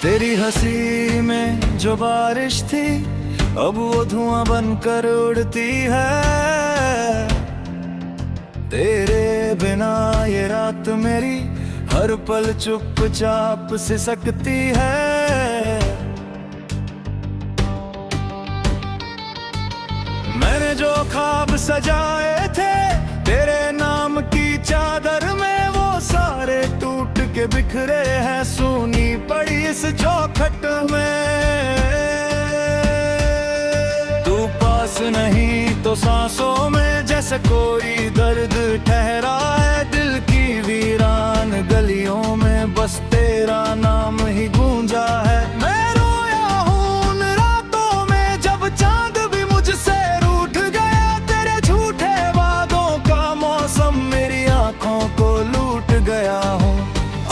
तेरी हंसी में जो बारिश थी अब वो धुआं बनकर उड़ती है। तेरे बिना ये रात मेरी हर पल चुपचाप सिसकती है। मैंने जो ख्वाब सजाए थे तेरे नाम की चादर में, वो सारे टूट के बिखरे हैं सूनी पड़ी इस चौखट में। तू पास नहीं तो सांसों में जैसे कोई दर्द ठहरा है। दिल की वीरान गलियों में बस तेरा नाम ही गूंजा है। मैं रोया हूँ उन रातों में जब चांद भी मुझसे रूठ गया। तेरे झूठे वादों का मौसम मेरी आंखों को लूट गया हूँ।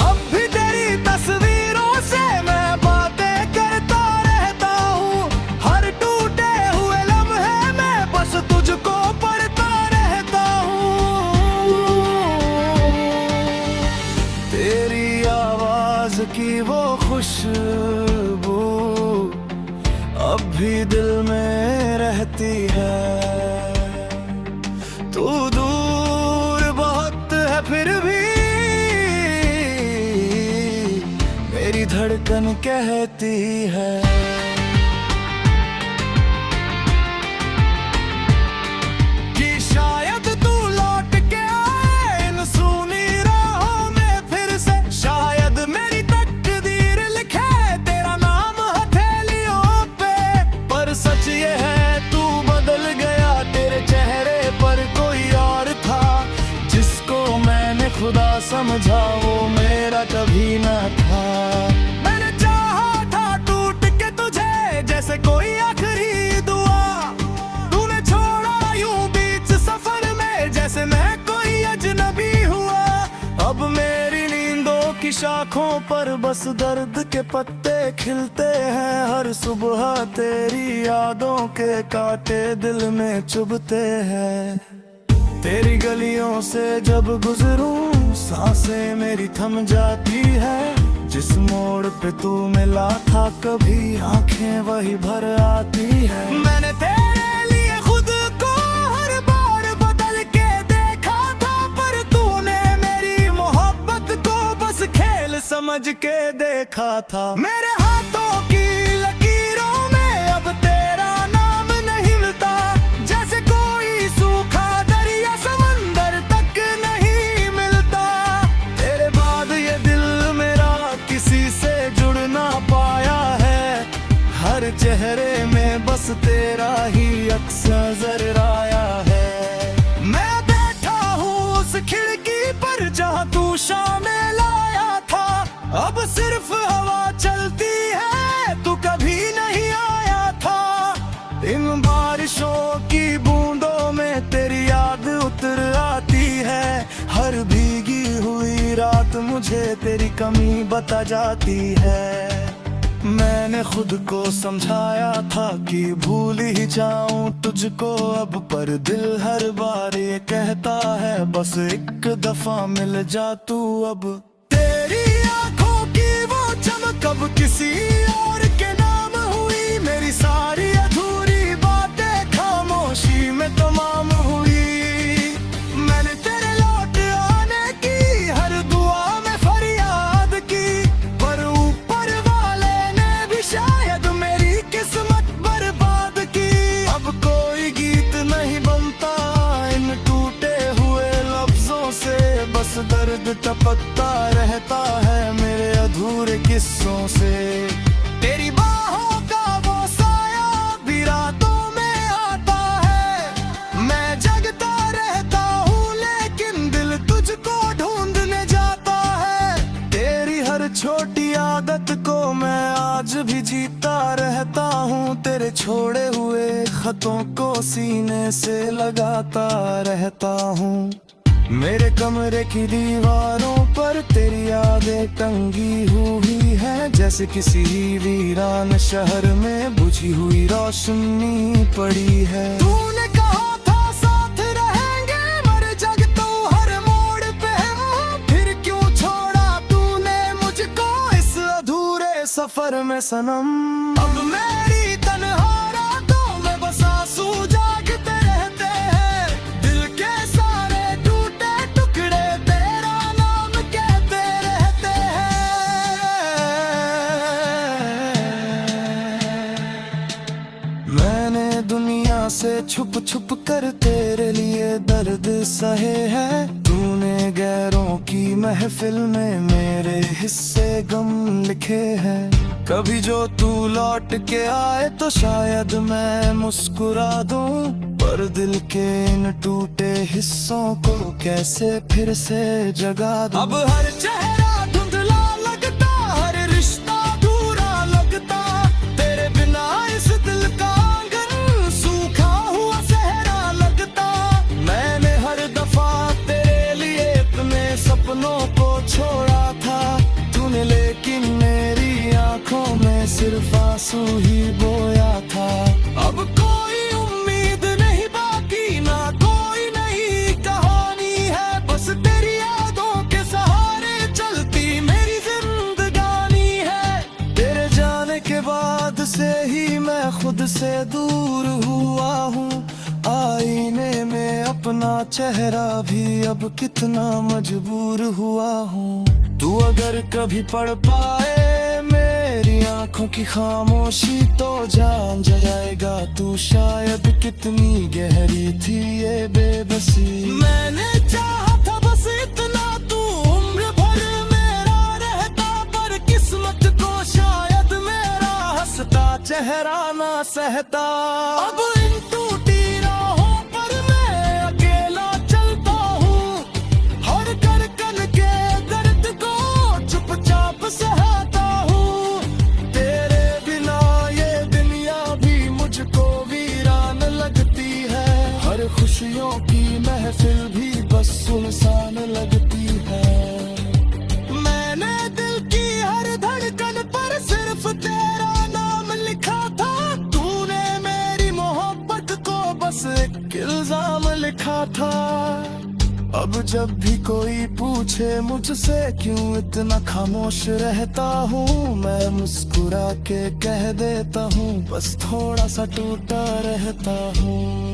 अब भी तेरी तस्वीरों से मैं बातें करता रहता हूँ। हर टूटे हुए लम्हे में बस तुझको पढ़ता रहता हूँ। तेरी आवाज की वो खुशबू अब भी दिल में रहती है। तू दूर बहुत है फिर भी मेरी धड़कन कहती है। कि शायद तू लौट के आए इन सूनी राहों में फिर से। शायद मेरी तकदीर लिखे तेरा नाम हथेलियों पे। पर सच ये है तू बदल गया, तेरे चेहरे पर कोई और था। जिसको मैंने खुदा समझा वो मेरा कभी न था। मैंने चाहा था टूट के तुझे जैसे कोई आखिरी दुआ। तूने छोड़ा यूं बीच सफर में जैसे मैं कोई अजनबी हुआ। अब मेरी नींदों की शाखों पर बस दर्द के पत्ते खिलते हैं। हर सुबह तेरी यादों के कांटे दिल में चुभते हैं। तेरी गलियों से जब गुजरूं सांसें मेरी थम जाती है। जिस मोड़ पे तू मिला था कभी आंखें वही भर आती है। मैंने तेरे लिए खुद को हर बार बदल के देखा था, पर तूने मेरी मोहब्बत को बस खेल समझ के देखा था। मेरे हाथों की लकीरों में अब तेरा नाम नहीं मिलता। जैसे कोई सूखा दरिया समंदर तक नहीं मिलता। तेरे बाद ये दिल मेरा किसी से जुड़ ना पाया है। हर चेहरे में बस तेरा ही अक्स नजर आया है। मैं बैठा हूँ उस खिड़की पर जहाँ तू शामिल आया था। अब सिर्फ हवा चलती है, तू कभी नहीं आया था। इन बारिशों की बूंदों में तेरी याद उतर आती है। हर भीगी हुई रात मुझे तेरी कमी बता जाती है। मैंने खुद को समझाया था कि भूल ही जाऊं तुझको अब, पर दिल हर बार ये कहता है बस एक दफा मिल जा तू अब। तेरी आंखों की वो चमक अब किसी और के नाम हुई। मेरी सारी अधूरी बातें खामोशी में तमाम हुई। मैंने तेरे लौट आने की हर दुआ में फरियाद की, पर ऊपर वाले ने भी शायद मेरी किस्मत बर्बाद की। अब कोई गीत नहीं बनता इन टूटे हुए लफ्जों से। बस दर्द टपकता रहता है मेरे अधूरे किस्सों से। तेरी बाहों का वो साया भी रातों में आता है। मैं जगता रहता हूँ लेकिन दिल तुझको ढूंढने जाता है। तेरी हर छोटी आदत को मैं आज भी जीता रहता हूँ। तेरे छोड़े हुए खतों को सीने से लगाता रहता हूँ। मेरे कमरे की दीवारों पर तेरी यादें टंगी हुई है। जैसे किसी वीरान शहर में बुझी हुई रोशनी पड़ी है। तूने कहा था साथ रहेंगे मर जग तो हर मोड़ पे हम, फिर क्यों छोड़ा तूने मुझको इस अधूरे सफर सफर में सनम। अब मेरी तन्हा रातों में बस आंसू जागते रहते हैं, दिल के सारे टूटे टुकड़े तेरा नाम कहते रहते हैं। मैंने दुनिया से छुप छुप कर तेरे लिए दर्द सहे हैं, तूने गैरों की महफिल में मेरे हिस्से गम लिखे हैं। कभी जो तू लौट के आए तो शायद मैं मुस्कुरा दूं, पर दिल के इन टूटे हिस्सों को कैसे फिर से जगा दूं। अब हर चेहरा धुंधला लगता, हर रिश्ता अधूरा लगता, तेरे बिना इस दिल का आंगन सूखा हुआ सहरा लगता। मैंने हर दफा तेरे लिए अपने सपनों को छोड़ा था, तूने लेकिन मेरी आंखों में सिर्फ आंसू ही बोया था। अब कोई उम्मीद नहीं बाकी, ना कोई नई कहानी है, बस तेरी यादों के सहारे चलती मेरी जिंदगानी है। तेरे जाने के बाद से ही मैं खुद से दूर हुआ हूँ, आईने में अपना चेहरा भी अब कितना मजबूर हुआ हूँ। तू अगर कभी पढ़ पाए मेरी आंखों की खामोशी तो जान जाएगा तू शायद कितनी गहरी थी ये बेबसी। मैंने चाहा था बस इतना, तू उम्र भर मेरा रहता, पर किस्मत को शायद मेरा हंसता चेहरा ना सहता। अब इन टूटी राहों पर मैं अकेला चलता हूँ, हर धड़कन के दर्द को चुपचाप सहता हूँ। तेरे बिना ये दुनिया भी मुझको वीरान लगती है, हर खुशियों की महफिल भी बस सुनसान लगती है। मैंने दिल की हर धड़कन पर सिर्फ तेरा नाम लिखा था, तूने मेरी मोहब्बत को बस एक इल्जाम लिखा था। अब जब भी कोई पूछे मुझसे क्यों इतना खामोश रहता हूँ, मैं मुस्कुरा के कह देता हूँ बस थोड़ा सा टूटा रहता हूँ।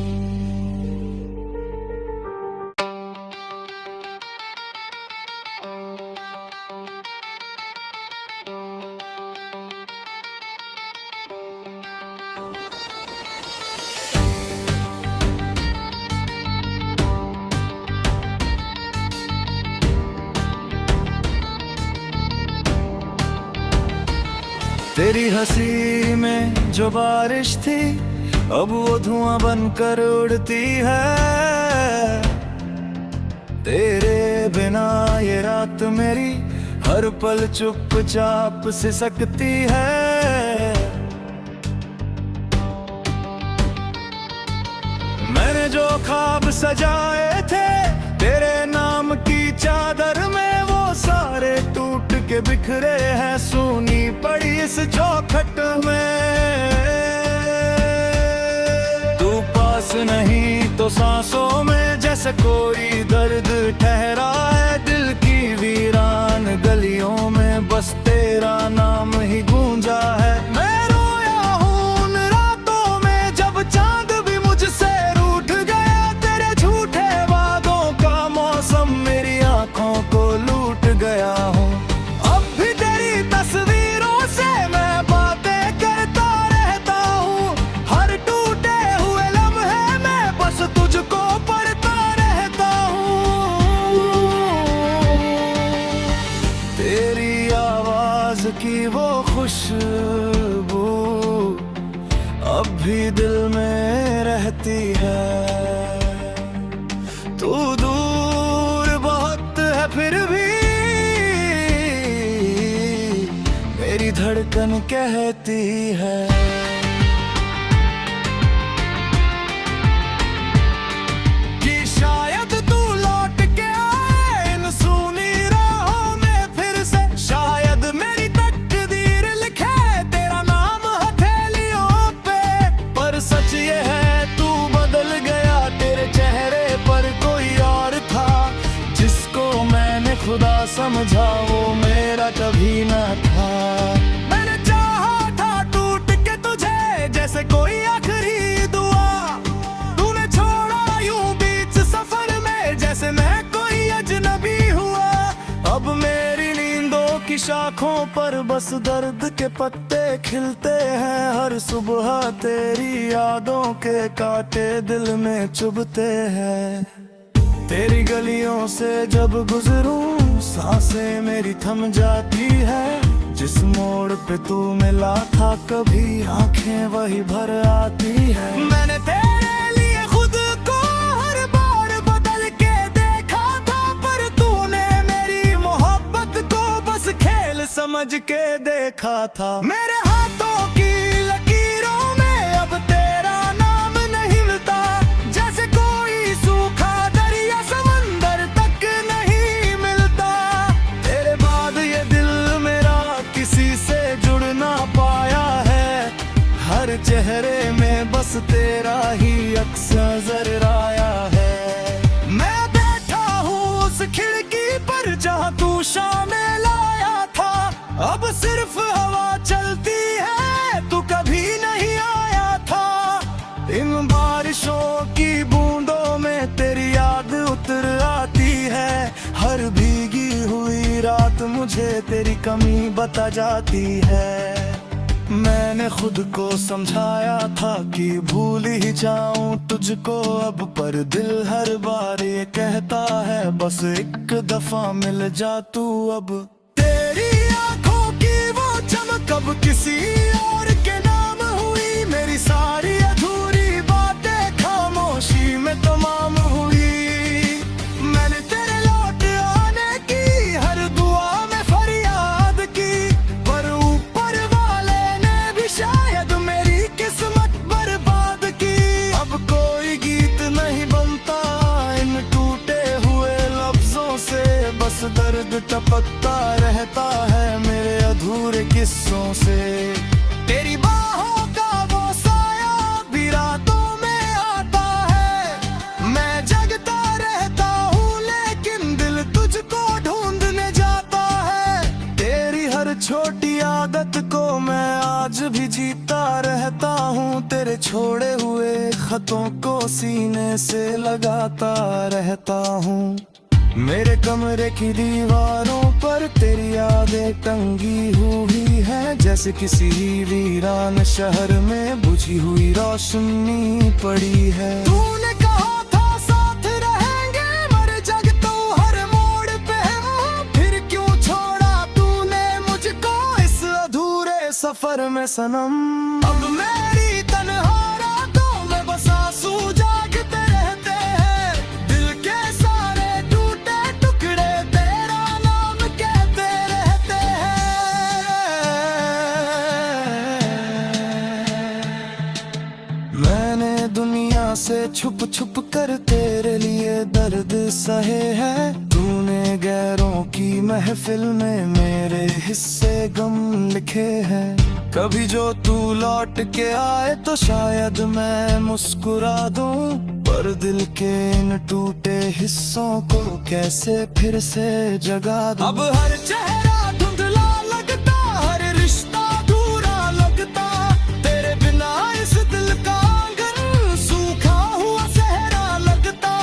तेरी हंसी में जो बारिश थी अब वो धुआं बनकर उड़ती है, तेरे बिना ये रात मेरी हर पल चुपचाप सिसकती है। मैंने जो ख्वाब सजाए थे तेरे नाम की चादर में, वो सारे टूट के बिखरे हैं सूनी पड़ी इस चौखट में। तू पास नहीं तो सांसों में जैसे कोई दर्द ठहरा है, दिल की वीरान गलियों में बस तेरा नाम ही गूंजा है। मैं रोया हूँ उन रातों में जब चांद भी मुझसे रूठ गया, तेरे झूठे वादों का मौसम मेरी आंखों को लूट गया हूँ। अब भी तेरी तस्वीरों से मैं बातें करता रहता हूँ, हर टूटे हुए लम्हे में बस तुझको पढ़ता रहता हूँ। तेरी आवाज की वो खुशबू अब भी दिल में रहती है। तू दूर बहुत है फिर भी मेरी धड़कन कहती है। कि शायद तू लौट के आए इन सूनी राहों में फिर से, शायद मेरी तकदीर लिखे तेरा नाम हथेलियों पे, पर सच ये है तू बदल गया, तेरे चेहरे पर कोई और था, जिसको मैंने खुदा समझा वो मेरा कभी ना था। मैंने कोई आखिरी दुआ। तूने छोड़ा यूं बीच सफर में जैसे मैं कोई अजनबी हुआ। अब मेरी नींदों की शाखों पर बस दर्द के पत्ते खिलते हैं। हर सुबह तेरी यादों के कांटे दिल में चुभते हैं। तेरी गलियों से जब गुजरूं सांसें मेरी थम जाती है। जिस मोड़ पे तू मिला था कभी आंखें वही भर आती है। मैंने तेरे लिए खुद को हर बार बदल के देखा था, पर तूने मेरी मोहब्बत को बस खेल समझ के देखा था। मेरे हाथों की लकीरों में अब तेरा नाम नहीं मिलता, जैसे कोई सूखा दरिया समंदर तक नहीं मिलता। तेरे बाद ये दिल मेरा किसी से जुड़ ना पाया है। हर चेहरे में बस तेरा ही अक्स नजर आया है। मैं बैठा हूँ उस खिड़की पर जहाँ तू शामिल आया था। अब सिर्फ हवा चलती है, तू कभी नहीं आया था। इन बारिशों की बूंदों में तेरी याद उतर आती है। हर भीगी हुई रात मुझे तेरी कमी बता जाती है। मैंने खुद को समझाया था कि भूल ही जाऊं तुझको अब, पर दिल हर बार ये कहता है बस एक दफा मिल जा तू अब। तेरी आंखों की वो चमक अब किसी और के नाम हुई। मेरी सारी अधूरी बातें खामोशी में तमाम हुई। मैंने तेरे लौट आने की हर दुआ में फरियाद की, पर ऊपर वाले ने भी शायद मेरी किस्मत बर्बाद की। अब कोई गीत नहीं बनता इन टूटे हुए लफ्जों से, बस दर्द टपकता रहता है मेरे अधूरे किस्सों से। तेरी बाहों का वो साया भी रातों में आता है। मैं जगता रहता हूँ लेकिन दिल तुझको ढूंढने जाता है। तेरी हर छोटी आदत को मैं आज भी जीता रहता हूँ। तेरे छोड़े हुए खतों को सीने से लगाता रहता हूँ। मेरे कमरे की दीवारों पर तेरी यादें टंगी हुई है, जैसे किसी वीरान शहर में बुझी हुई रोशनी पड़ी है। तूने कहा था साथ रहेंगे मर जग तो हर मोड़ पे हम, फिर क्यों छोड़ा तूने मुझको इस अधूरे सफर में सनम। अब मेरी तन्हा रातों में बस आंसू जागते रहते हैं। दिल के सारे टूटे टुकड़े तेरा नाम कहते रहते हैं। मैंने दुनिया से छुप छुप कर तेरे लिए दर्द सहे हैं। तूने गैरों की महफिल में मेरे हिस्से गम लिखे हैं। कभी जो तू लौट के आए तो शायद मैं मुस्कुरा दूं, पर दिल के इन टूटे हिस्सों को कैसे फिर से जगा दूं। अब हर चेहरा धुंधला लगता, हर रिश्ता अधूरा लगता। तेरे बिना इस दिल का आंगन सूखा हुआ सहरा लगता।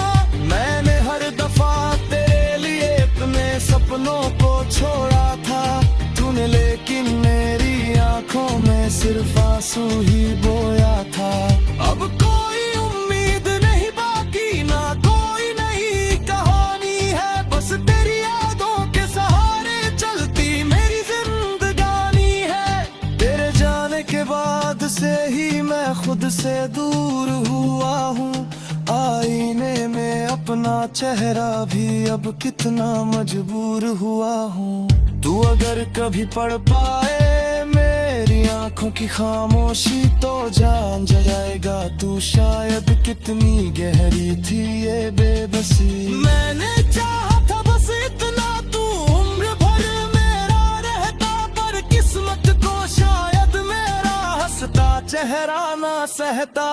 मैंने हर दफा तेरे लिए अपने सपनों को छोड़ा था तूने, लेकिन मेरी आंखों में सिर्फ आंसू ही बोया था। अब कोई उम्मीद नहीं बाकी, ना कोई नई कहानी है। बस तेरी यादों के सहारे चलती मेरी जिंदगानी है। तेरे जाने के बाद से ही मैं खुद से दूर हुआ हूँ। आईने में अपना चेहरा भी अब कितना मजबूर हुआ हूँ। तू अगर कभी पढ़ पाए मेरी आंखों की खामोशी तो जान जाएगा तू शायद कितनी गहरी थी ये बेबसी। मैंने चाहा था बस इतना तू उम्र भर मेरा रहता, पर किस्मत को शायद मेरा हंसता चेहरा ना सहता।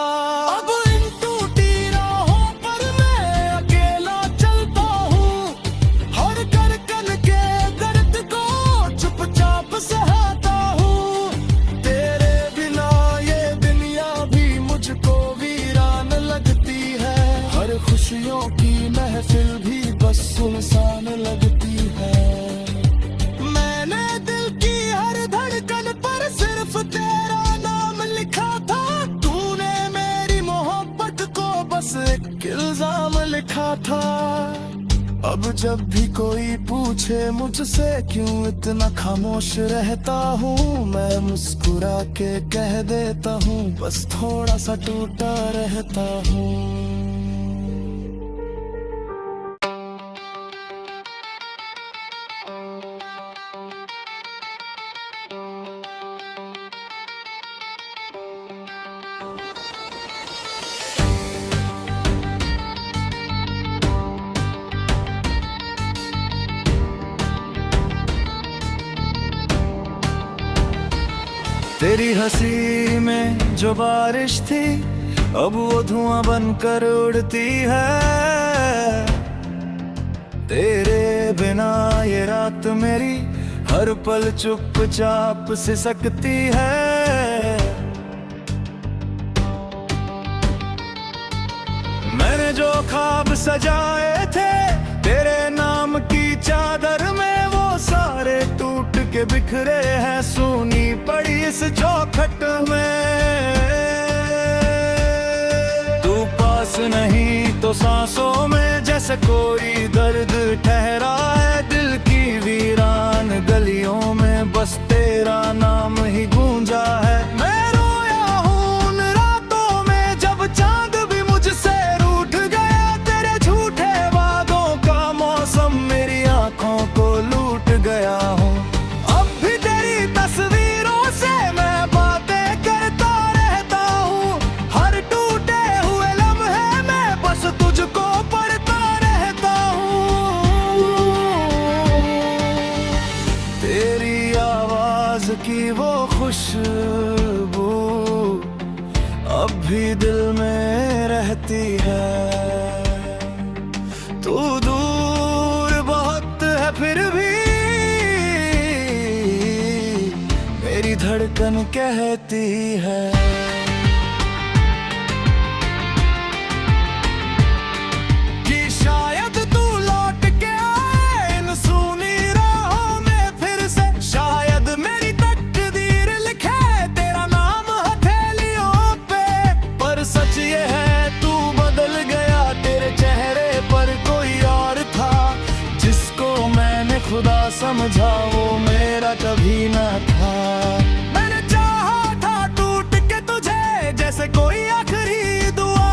अब इन टूटी राहों पर मैं अकेला चलता हूँ, हर धड़कन के दर्द को चुपचाप सहता हूँ। तेरे बिना ये दुनिया महफिल भी बस सुनसान लगती है। मैंने दिल की हर धड़कन पर सिर्फ तेरा नाम लिखा था। तूने मेरी मोहब्बत को बस एक इल्जाम लिखा था। अब जब भी कोई पूछे मुझसे क्यों इतना खामोश रहता हूँ, मैं मुस्कुरा के कह देता हूँ बस थोड़ा सा टूटा रहता हूँ। तेरी हंसी में जो बारिश थी अब वो धुआं बनकर उड़ती है। तेरे बिना ये रात मेरी हर पल चुपचाप सिसकती है। मैंने जो ख्वाब सजाए थे तेरे नाम की चादर में, वो सारे टूट के बिखरे हैं सूनी पड़ी इस चौखट में। तू पास नहीं तो सांसों में जैसे कोई दर्द ठहरा है। दिल की वीरान गलियों में बस तेरा नाम ही गूंजा है। मैं रोया हूँ उन रातों में जब चांद भी मुझसे रूठ गया। तेरे झूठे वादों का मौसम मेरी आंखों को लूट गया हूँ। अब भी तेरी तस्वीरों से मैं बातें करता रहता हूँ। हर टूटे हुए लम्हे में बस तुझको पढ़ता रहता हूँ। तेरी आवाज की वो खुशबू अब भी दिल में रहती है। तू दूर बहुत है फिर भी मेरी धड़कन कहती है। कि शायद तू लौट के आए इन सूनी राहों में फिर से। शायद मेरी तकदीर लिखे तेरा नाम हथेलियों पे। पर सच ये है तू बदल गया, तेरे चेहरे पर कोई और था। जिसको मैंने खुदा समझा वो मेरा कभी न था। मैंने चाहा था टूट के तुझे जैसे कोई आखिरी दुआ।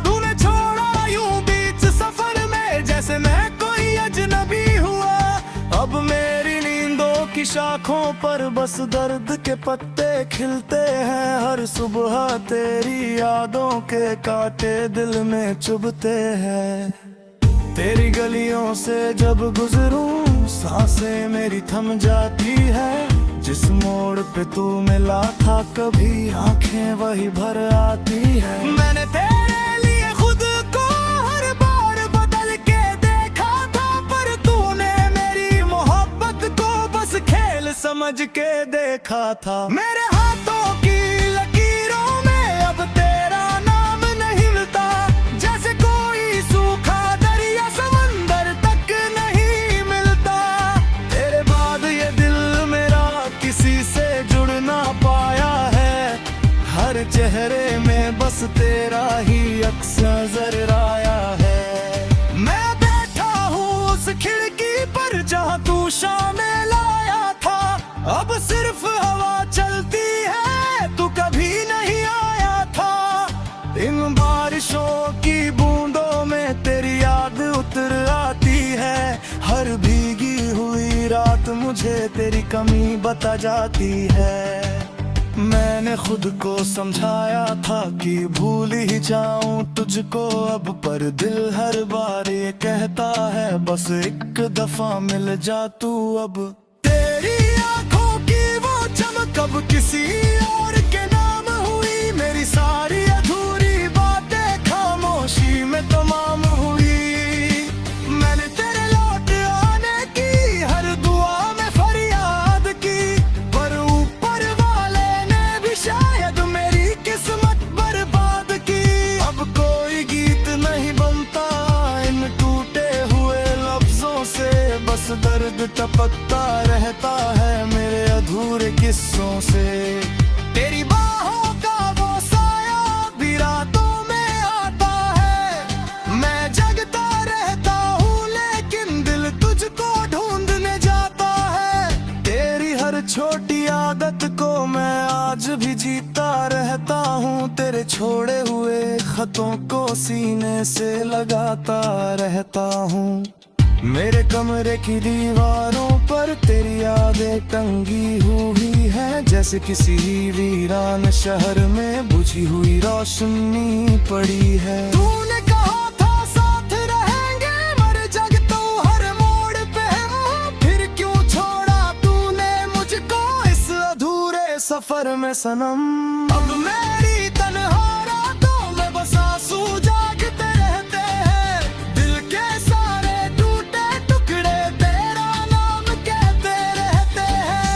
तूने छोड़ा यूं बीच सफर में जैसे मैं कोई अजनबी हुआ। अब मेरी नींदों की शाखों पर बस दर्द के पत्ते खिलते हैं। हर सुबह तेरी यादों के कांटे दिल में चुभते हैं। तेरी गलियों से जब गुजरूं सांसें मेरी थम जाती है। जिस मोड़ पे तू मिला था कभी आंखें वही भर आती है। मैंने तेरे लिए खुद को हर बार बदल के देखा था, पर तूने मेरी मोहब्बत को बस खेल समझ के देखा था। मेरे हाथों की लकीरों में अब तेरा नाम नहीं मिलता। जैसे कोई सूखा दरिया समंदर तक नहीं मिलता। तेरे बाद ये दिल मेरा किसी से जुड़ ना पाया है। हर चेहरे में बस तेरा ही अक्स नजर आया है। मैं बैठा हूँ उस खिड़की पर जहाँ तू शामिल आया था। अब सिर्फ हवा चलती है, तू कभी नहीं आया था। इन बारिशों की बूंदों में तेरी याद उतर आती है। हर भीगी हुई रात मुझे तेरी कमी बता जाती है। मैंने खुद को समझाया था कि भूल ही जाऊं तुझको अब, पर दिल हर बार ये कहता है बस एक दफा मिल जा तू अब। तेरी आंखों की वो चमक अब किसी और के नाम हुई। मेरी सारी अधूरी बातें खामोशी में तमाम हुई। मैंने तेरे लौट आने की हर दुआ में फरियाद की, पर ऊपर वाले ने भी शायद मेरी किस्मत बर्बाद की। अब कोई गीत नहीं बनता इन शायद टपकता रहता है मेरे अधूरे किस्सों से। तेरी बाहों का वो साया भी रातों में आता है। मैं जगता रहता हूँ लेकिन दिल तुझको ढूंढने जाता है। तेरी हर छोटी आदत को मैं आज भी जीता रहता हूँ। तेरे छोड़े हुए खतों को सीने से लगाता रहता हूँ। मेरे कमरे की दीवारों पर तेरी यादें टंगी हुई है, जैसे किसी वीरान शहर में बुझी हुई रोशनी पड़ी है। तूने कहा था साथ रहेंगे मर जग तो हर मोड़ पे हम, फिर क्यों छोड़ा तूने मुझको इस अधूरे सफर में सनम। अब मेरी तन्हा रातों में बस आंसू जागते रहते हैं। दिल के सारे टूटे टुकड़े तेरा नाम कहते रहते हैं।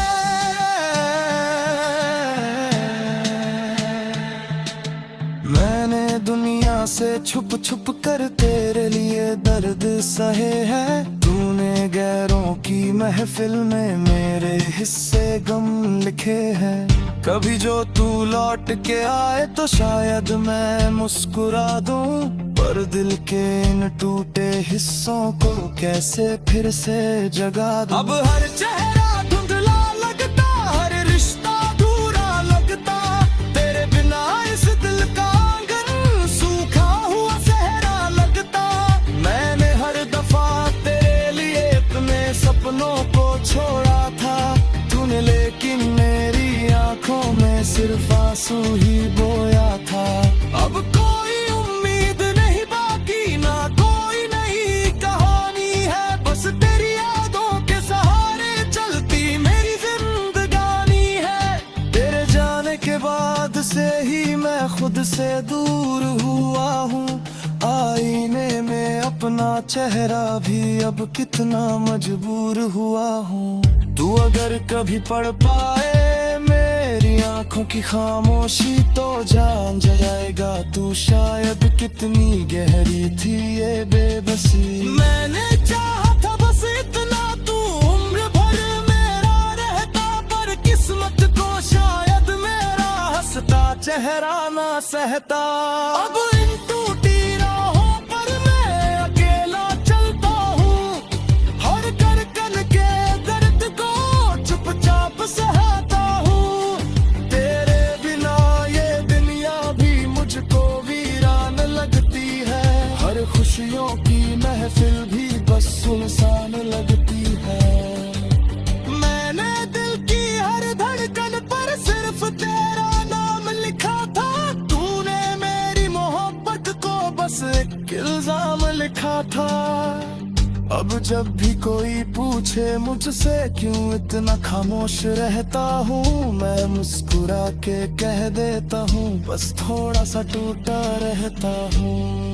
मैंने दुनिया से छुप छुप कर तेरे लिए दर्द सहे हैं। तूने गैरों की महफिल में मेरे हिस्से गम लिखे हैं। कभी जो तू लौट के आए तो शायद मैं मुस्कुरा दूं, पर दिल के इन टूटे हिस्सों को कैसे फिर से जगा दूं। अब हर चेहरा धुंधला लगता, हर रिश्ता अधूरा लगता। तेरे बिना इस दिल का आंगन सूखा हुआ सहरा लगता। मैंने हर दफा तेरे लिए अपने सपनों को छोड़ा था तूने, लेकिन मेरी आंखों में सिर्फ आंसू ही बोया था। अब कोई उम्मीद नहीं बाकी, ना कोई नई कहानी है। बस तेरी यादों के सहारे चलती मेरी जिंदगानी है। तेरे जाने के बाद से ही मैं खुद से दूर हुआ हूँ। आईने में अपना चेहरा भी अब कितना मजबूर हुआ हूँ। तू अगर कभी पढ़ पाए मेरी आंखों की खामोशी तो जान जाएगा तू शायद कितनी गहरी थी ये बेबसी। मैंने चाहा था बस इतना तू उम्र भर मेरा रहता, पर किस्मत को शायद मेरा हंसता चेहरा ना सहता। अब इन टूटी राहों पर मैं अकेला चलता हूँ, हर धड़कन के दर्द को चुपचाप सहता हूँ। तेरे बिना ये दुनिया भी मुझको वीरान लगती है। हर खुशियों की महफिल भी बस सुनसान लगती है। मैंने दिल की हर धड़कन पर सिर्फ तेरा नाम लिखा था। तूने मेरी मोहब्बत को बस एक इल्जाम लिखा था। अब जब भी कोई पूछे मुझसे क्यों इतना खामोश रहता हूँ, मैं मुस्कुरा के कह देता हूँ बस थोड़ा सा टूटा रहता हूँ।